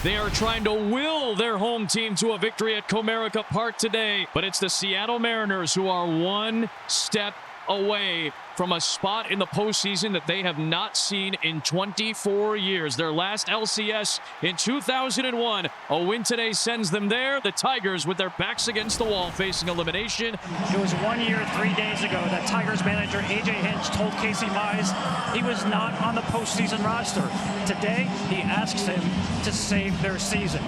They are trying to will their home team to a victory at Comerica Park today, but it's the Seattle Mariners who are one step away from a spot in the postseason that they have not seen in 24 years. Their last LCS in 2001. A win today sends them there. The Tigers with their backs against the wall facing elimination. It was 1 year, 3 days ago that Tigers manager A.J. Hinch told Casey Meijer he was not on the postseason roster. Today, he asks him to save their season.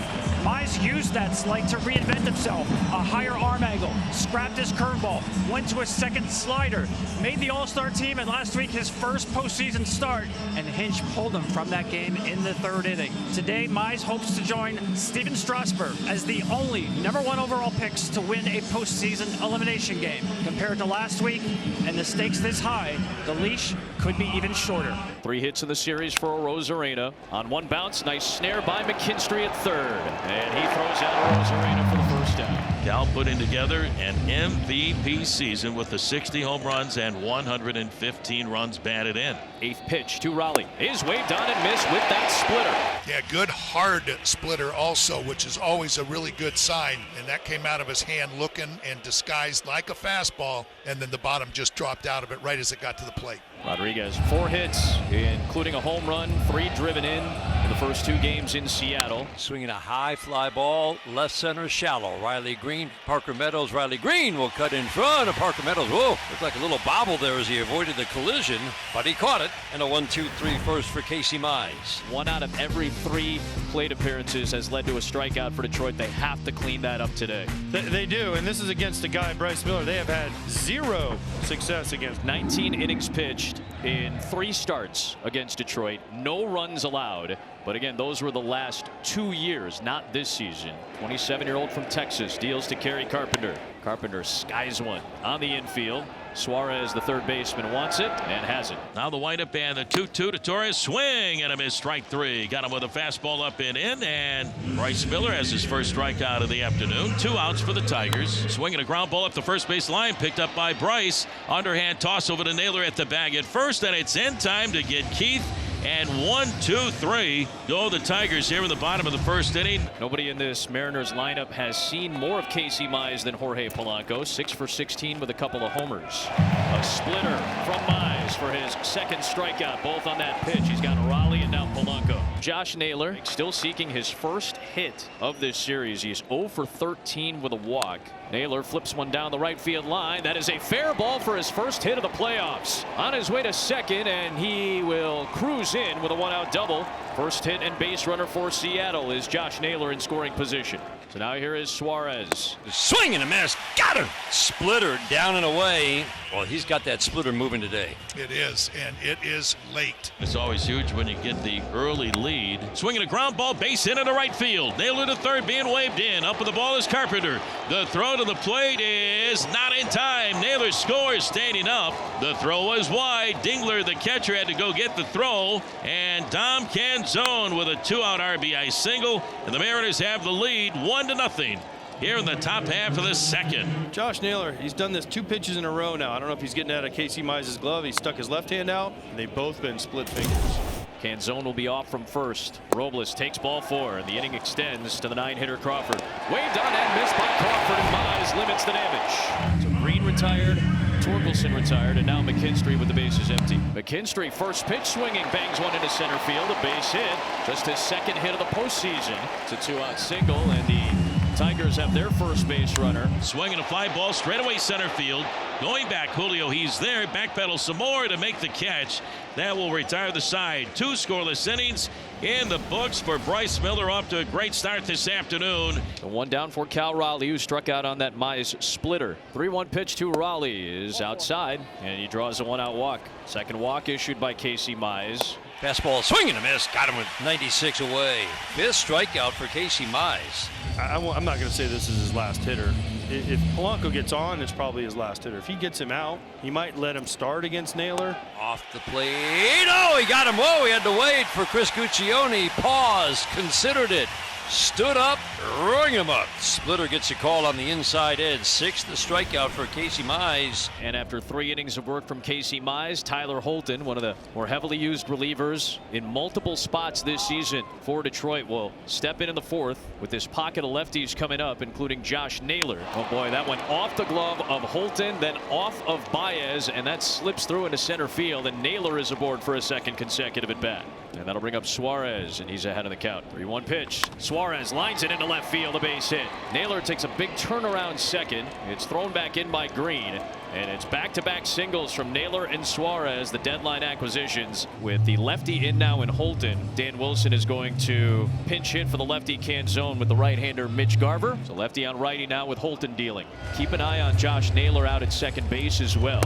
Meijer used that slight to reinvent himself. A higher arm angle, scrapped his curveball, went to a second slider, made the All-Star team, and last week his first postseason start, and Hinch pulled him from that game in the third inning. Today, Meijer hopes to join Steven Strasburg as the only #1 overall picks to win a postseason elimination game. Compared to last week, and the stakes this high, the leash could be even shorter. 3 hits in the series for Rosarena. On one bounce, nice snare by McKinstry at third. And he throws out Rosarena for the first down. Cal putting together an MVP season with the 60 home runs and 115 runs batted in. 8th pitch to Riley. Is waved on and missed with that splitter. Yeah, good hard splitter also, which is always a really good sign. And that came out of his hand looking and disguised like a fastball. And then the bottom just dropped out of it right as it got to the plate. Rodriguez, 4 hits, including a home run, 3 driven in the first 2 games in Seattle. Swinging a high fly ball, left center shallow. Riley Greene, Parker Meadows. Riley Greene will cut in front of Parker Meadows. Whoa, looked like a little bobble there as he avoided the collision, but he caught it. And a 1-2-3 first for Casey Meijer. 1 out of every 3 plate appearances has led to a strikeout for Detroit. They have to clean that up today. They do, and this is against a guy, Bryce Miller, they have had 0 success against. 19 innings pitched in 3 starts against Detroit. No runs allowed. But again, those were the last 2 years, not this season. 27-year-old from Texas deals to Kerry Carpenter. Carpenter skies one on the infield. Suarez, the third baseman, wants it and has it. Now the windup and the 2-2 to Torres. Swing and a miss, strike 3. Got him with a fastball up and in, and Bryce Miller has his first strikeout of the afternoon. 2 outs for the Tigers. Swinging a ground ball up the first base line, picked up by Bryce. Underhand toss over to Naylor at the bag at first, and it's in time to get Keith. And 1-2-3 go the Tigers here in the bottom of the first inning. Nobody in this Mariners lineup has seen more of Casey Meijer than Jorge Polanco. 6 for 16 with a couple of homers. A splitter from Meijer for his second strikeout, both on that pitch. He's got Raleigh and now Polanco. Josh Naylor still seeking his first hit of this series. He's 0 for 13 with a walk. Naylor flips one down the right field line. That is a fair ball for his first hit of the playoffs. On his way to second, and he will cruise in with a 1-out double. First hit and base runner for Seattle is Josh Naylor in scoring position. So now here is Suarez. Swing and a miss. Got him. Splitter down and away. Well, he's got that splitter moving today. It is, and it is late. It's always huge when you get the early lead. Swinging a ground ball, base hit into right field. Naylor to third, being waved in. Up with the ball is Carpenter. The throw to the plate is not in time. Naylor scores, standing up. The throw was wide. Dingler, the catcher, had to go get the throw. And Dom Canzone with a 2-out RBI single. And the Mariners have the lead 1-0. Here in the top half of the second. Josh Naylor, he's done this 2 pitches in a row now. I don't know if he's getting out of Casey Meijer's glove. He stuck his left hand out, and they've both been split fingers. Canzone will be off from first. Robles takes ball 4, and the inning extends to the 9-hitter Crawford. Waved on and missed by Crawford, and Báez limits the damage. So Greene retired, Torkelson retired, and now McKinstry with the bases empty. McKinstry, first pitch swinging, bangs one into center field, a base hit. Just his second hit of the postseason. It's a 2-out single, and the Tigers have their first base runner. Swinging a fly ball straightaway center field. Going back, Julio, he's there. Backpedal some more to make the catch. That will retire the side. 2 scoreless innings in the books for Bryce Miller. Off to a great start this afternoon. The 1 down for Cal Raleigh, who struck out on that Meijer splitter. 3-1 pitch to Raleigh is outside, and he draws a 1-out walk. Second walk issued by Casey Meijer. Fastball, swing and a miss. Got him with 96 away. 5th strikeout for Casey Meijer. I'm not going to say this is his last hitter. If Polanco gets on, it's probably his last hitter. If he gets him out, he might let him start against Naylor. Off the plate. Oh, he got him. Whoa, he had to wait for Chris Guccione. Paused, considered it. stood up, rung him up. Splitter gets a call on the inside edge. 6th strikeout for Casey Mize. And after 3 innings of work from Casey Mize, Tyler Holton, one of the more heavily used relievers in multiple spots this season for Detroit, will step in the 4th with this pocket of lefties coming up, including Josh Naylor. Oh boy, that went off the glove of Holton, then off of Báez, and that slips through into center field, and Naylor is aboard for a 2nd consecutive at bat. And that'll bring up Suarez, and he's ahead of the count. 3-1 pitch. Suarez lines it into left field, a base hit. Naylor takes a big turnaround second. It's thrown back in by Greene, and it's back-to-back singles from Naylor and Suarez, the deadline acquisitions. With the lefty in now in Holton, Dan Wilson is going to pinch hit for the lefty Canzone with the right-hander Mitch Garver. So lefty on righty now with Holton dealing. Keep an eye on Josh Naylor out at second base as well.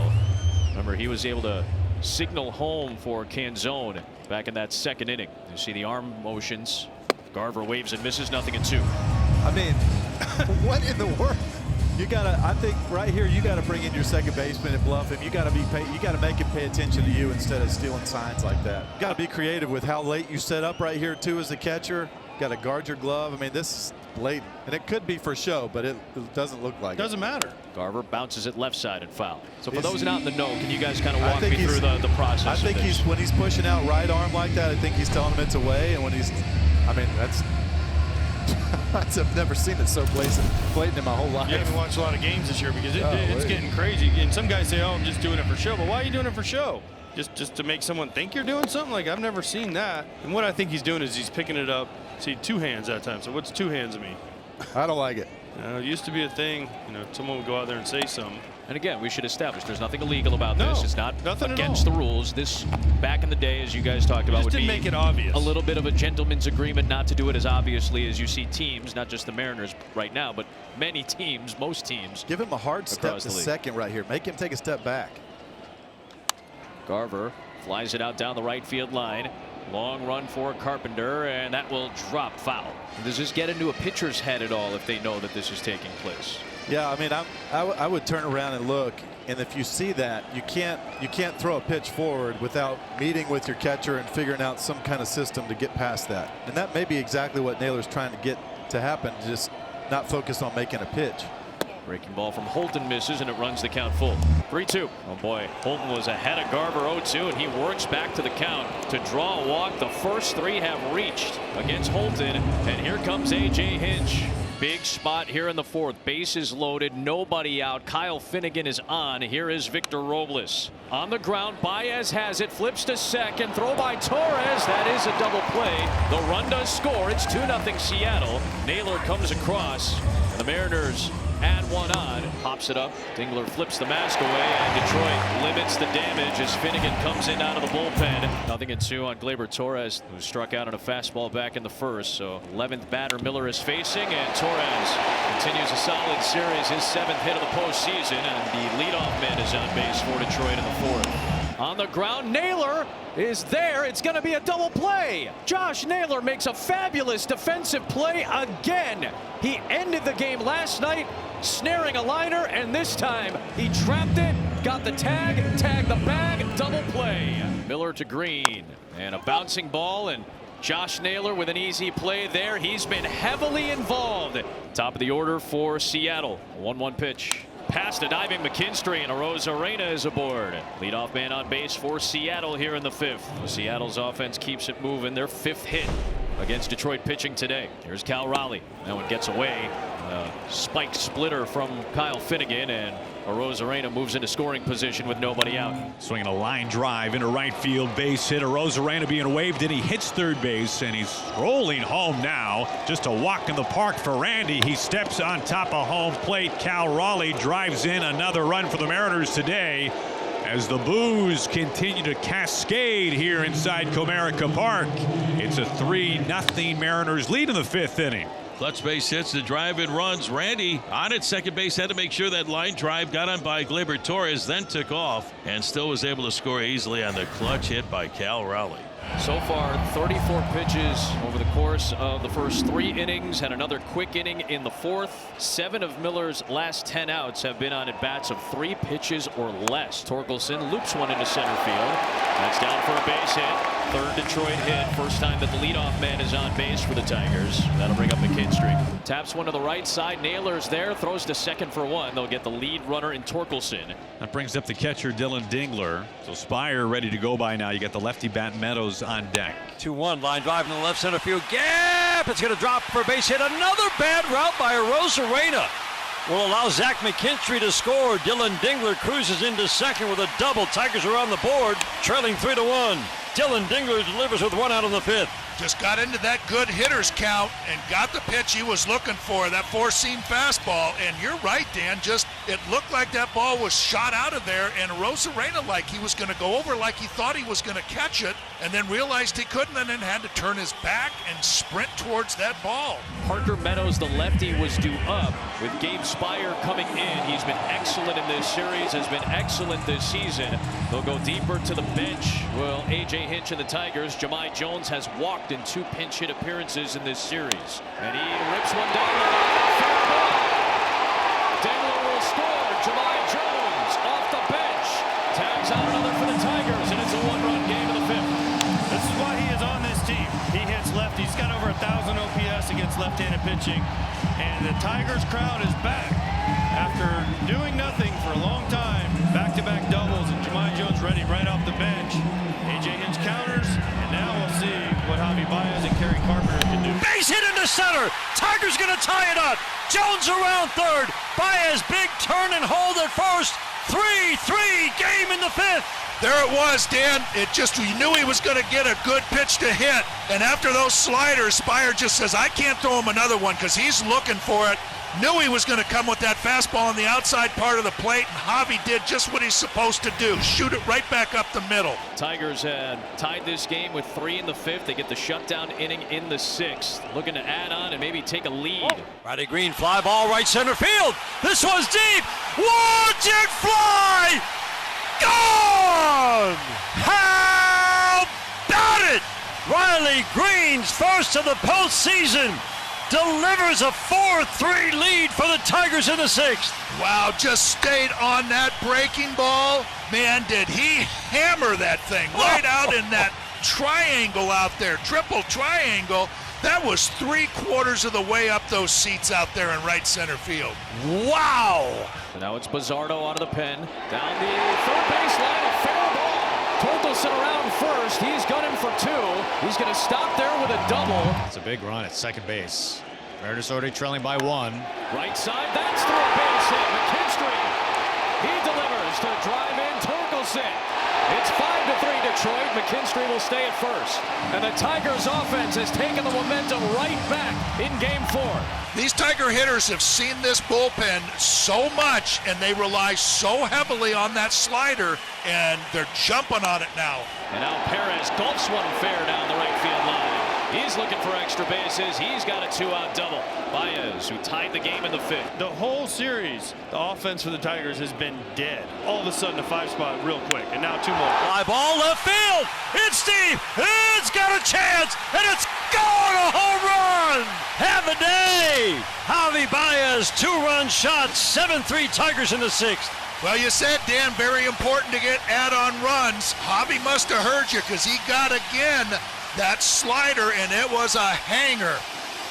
Remember, he was able to signal home for Canzone back in that 2nd inning. You see the arm motions. Garver waves and misses, 0-2. I mean, what in the world? You gotta, I think right here, you gotta bring in your second baseman and bluff him. You gotta make him pay attention to you instead of stealing signs like that. You gotta be creative with how late you set up right here too as a catcher. Got to guard your glove. I mean, this is blatant, and it could be for show, but it doesn't look like it. Doesn't matter. Garver bounces it left side and foul. So for those not in the know, can you guys kind of walk me through the process? I think when he's pushing out right arm like that, I think he's telling him it's away, and when he's, I mean, that's I've never seen it so blatant in my whole life. You haven't watched a lot of games this year because it's getting crazy. And some guys say, "Oh, I'm just doing it for show," but why are you doing it for show? Just to make someone think you're doing something? Like, I've never seen that. And what I think he's doing is he's picking it up. See, 2 hands that time. So what's 2 hands mean? I don't like it. It used to be a thing. Someone would go out there and say something. And again, we should establish there's nothing illegal about this. It's not against the rules. This, back in the day, as you guys talked about, would be make it obvious. A little bit of a gentleman's agreement not to do it as obviously as you see teams, not just the Mariners right now, but many teams, most teams. Give him a hard step to second right here. Make him take a step back. Garver flies it out down the right field line. Long run for Carpenter, and that will drop foul. Does this get into a pitcher's head at all if they know that this is taking place? Yeah, I mean, I would turn around and look, and if you see that, you can't throw a pitch forward without meeting with your catcher and figuring out some kind of system to get past that. And that may be exactly what Naylor's trying to get to happen, just not focus on making a pitch. Breaking ball from Holton misses, and it runs the count full. 3-2. Oh boy, Holton was ahead of Garver 0-2, and he works back to the count to draw a walk. The first 3 have reached against Holton, and here comes A.J. Hinch. Big spot here in the 4th. Bases loaded, nobody out. Kyle Finnegan is on. Here is Victor Robles. On the ground, Báez has it, flips to second, throw by Torres. That is a double play. The run does score. It's 2-0 Seattle. Naylor comes across, and the Mariners add 1 on. Pops it up. Dingler flips the mask away, and Detroit limits the damage as Finnegan comes in out of the bullpen. 0-2 on Gleyber Torres, who struck out on a fastball back in the 1st. So 11th batter Miller is facing, and Torres continues a solid series, his 7th hit of the postseason, and the leadoff man is on base for Detroit in the 4th. On the ground, Naylor is there. It's going to be a double play. Josh Naylor makes a fabulous defensive play again. He ended the game last night snaring a liner, and this time he trapped it, got the tag, tagged the bag, double play. Miller to Greene, and a bouncing ball, and Josh Naylor with an easy play there. He's been heavily involved. Top of the order for Seattle. 1-1 pitch. Past a diving McKinstry, and Arozarena is aboard. Leadoff man on base for Seattle here in the 5th. Seattle's offense keeps it moving. Their 5th hit against Detroit pitching today. Here's Cal Raleigh. That one gets away. Spike splitter from Kyle Finnegan, and Arozarena moves into scoring position with nobody out. Swinging a line drive into right field, base hit. Arozarena being waved in. He hits third base, and he's rolling home now. Just a walk in the park for Randy. He steps on top of home plate. Cal Raleigh drives in another run for the Mariners today, as the boos continue to cascade here inside Comerica Park. It's a 3-0 Mariners lead in the 5th inning. Clutch base hits, the drive-in runs. Randy on at second base had to make sure that line drive got on by Gleyber Torres, then took off and still was able to score easily on the clutch hit by Cal Raleigh. So far, 34 pitches over the course of the first 3 innings. Had another quick inning in the 4th. 7 of Miller's last 10 outs have been on at-bats of 3 pitches or less. Torkelson loops one into center field. That's down for a base hit. Third Detroit hit. First time that the leadoff man is on base for the Tigers. That'll bring up McKinstry. Taps one to the right side. Naylor's there. Throws to second for one. They'll get the lead runner in Torkelson. That brings up the catcher Dylan Dingler. So Spire ready to go by now. You got the lefty bat Meadows on deck. 2-1 line drive in the left center field gap. It's going to drop for a base hit. Another bad route by Rosarena will allow Zach McKinstry to score. Dylan Dingler cruises into second with a double. Tigers are on the board, trailing 3-1. Dylan Dingler delivers with one out in the fifth. Just got into that good hitters count and got the pitch he was looking for, that four-seam fastball. And you're right, Dan, just it looked like that ball was shot out of there, and Rosarena like he was going to go over like he thought he was going to catch it, and then realized he couldn't, and then had to turn his back and sprint towards that ball. Parker Meadows, the lefty, was due up with Gabe Spire coming in. He's been excellent in this series, has been excellent this season. They'll go deeper to the bench. Well, A.J. Hinch and the Tigers. Jahmai Jones has walked in 2 pinch hit appearances in this series. And he rips one down the line. Fair ball. Dingler will score. Jahmai Jones off the bench. Tags out another for the Tigers, and it's a 1-run game in the fifth. This is why he is on this team. He hits lefty. He's got over 1,000 OPS against left-handed pitching. And the Tigers crowd is back. After doing nothing for a long time, back-to-back doubles, and Jahmai Jones ready right off the bench. A.J. Hinch counters, and now we'll see what Javy Báez and Kerry Carpenter can do. Base hit into center. Tigers going to tie it up. Jones around third. Báez big turn and hold at first. 3-3 game in the fifth. There it was, Dan. It just, you knew he was going to get a good pitch to hit. And after those sliders, Spire just says, I can't throw him another one because he's looking for it. Knew he was going to come with that fastball on the outside part of the plate, and Javy did just what he's supposed to do, shoot it right back up the middle. Tigers had tied this game with 3 in the fifth. They get the shutdown inning in the sixth. Looking to add on and maybe take a lead. Riley Greene fly ball right center field. This one's deep. Watch it fly. Gone. How about it? Riley Greene's first of the postseason delivers a 4-3 lead for the Tigers in the sixth. Wow, just stayed on that breaking ball. Man, did he hammer that thing right out in that triangle out there, triple triangle. That was 3/4 of the way up those seats out there in right center field. Wow. So now it's Bizzardo out of the pen. Down the third baseline, a fair ball. Torkelson around first. He's gunning for 2. He's going to stop there with a double. It's a big run at second base. Meredith's already trailing by 1. Right side, that's through a base hit. McKinstry, he delivers to drive in Torkelson. It's 5-3 Detroit. McKinstry will stay at first. And the Tigers offense has taken the momentum right back in game 4. These Tiger hitters have seen this bullpen so much, and they rely so heavily on that slider, and they're jumping on it now. And now Perez gulps one fair down the right field line. He's looking for extra bases. He's got a 2-out double. Báez, who tied the game in the fifth. The whole series, the offense for the Tigers has been dead. All of a sudden, a 5-spot real quick, and now 2 more. Fly ball left field. It's deep. It's got a chance, and it's gone. A home run. Have a day. Javy Báez, 2-run shot. 7-3 Tigers in the sixth. Well, you said, Dan, very important to get add-on runs. Javy must have heard you because he got again that slider, and it was a hanger.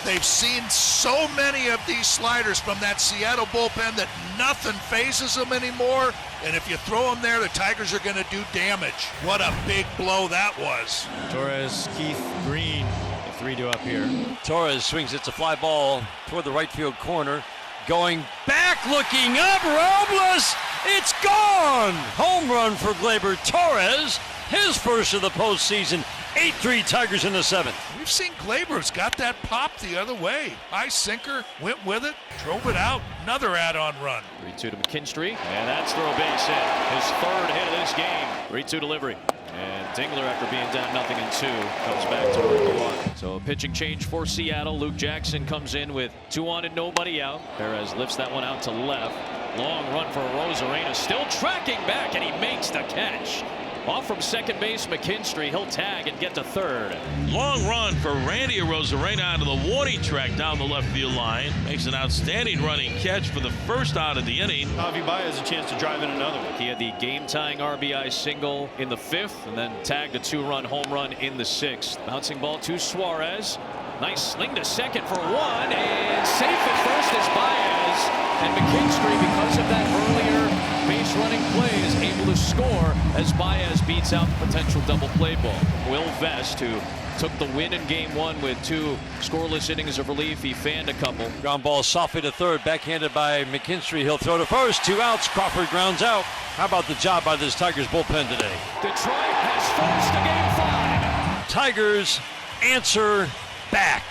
They've seen so many of these sliders from that Seattle bullpen that nothing phases them anymore. And if you throw them there, the Tigers are going to do damage. What a big blow that was. Torres, Keith, Greene, the 3-2 up here. Torres swings it to fly ball toward the right field corner. Going back, looking up, Robles. It's gone. Home run for Gleyber. Torres, his first of the postseason. 8-3 Tigers in the seventh. We've seen Gleyber's got that pop the other way. High sinker, went with it, drove it out. Another add-on run. 3-2 to McKinstry, and that's throw a base hit. His third hit of this game. 3-2 delivery. And Dingler, after being down 0-2, comes back to work the walk. So a pitching change for Seattle. Luke Jackson comes in with 2 on and nobody out. Perez lifts that one out to left. Long run for Rosarena, still tracking back, and he makes the catch. Off from second base, McKinstry. He'll tag and get to third. Long run for Randy Arozarena onto the warning track down the left field line. Makes an outstanding running catch for the first out of the inning. Javy Báez has a chance to drive in another one. He had the game-tying RBI single in the 5th and then tagged a 2-run home run in the 6th. Bouncing ball to Suarez. Nice sling to second for 1, and safe at first is Báez. And McKinstry, because of that earlier base running play, is able to score as Báez beats out the potential double play ball. Will Vest, who took the win in game 1 with 2 scoreless innings of relief. He fanned a couple. Ground ball softly to third, backhanded by McKinstry. He'll throw to first. 2 outs. Crawford grounds out. How about the job by this Tigers bullpen today? Detroit has forced a game 5. Tigers answer back.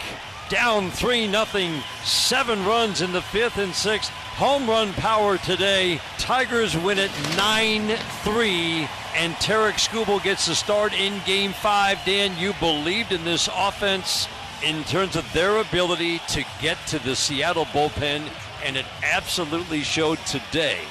Down 3-0. 7 runs in the 5th and 6th. Home run power today. Tigers win it 9-3. And Tarek Skubal gets the start in game 5. Dan, you believed in this offense in terms of their ability to get to the Seattle bullpen, and it absolutely showed today.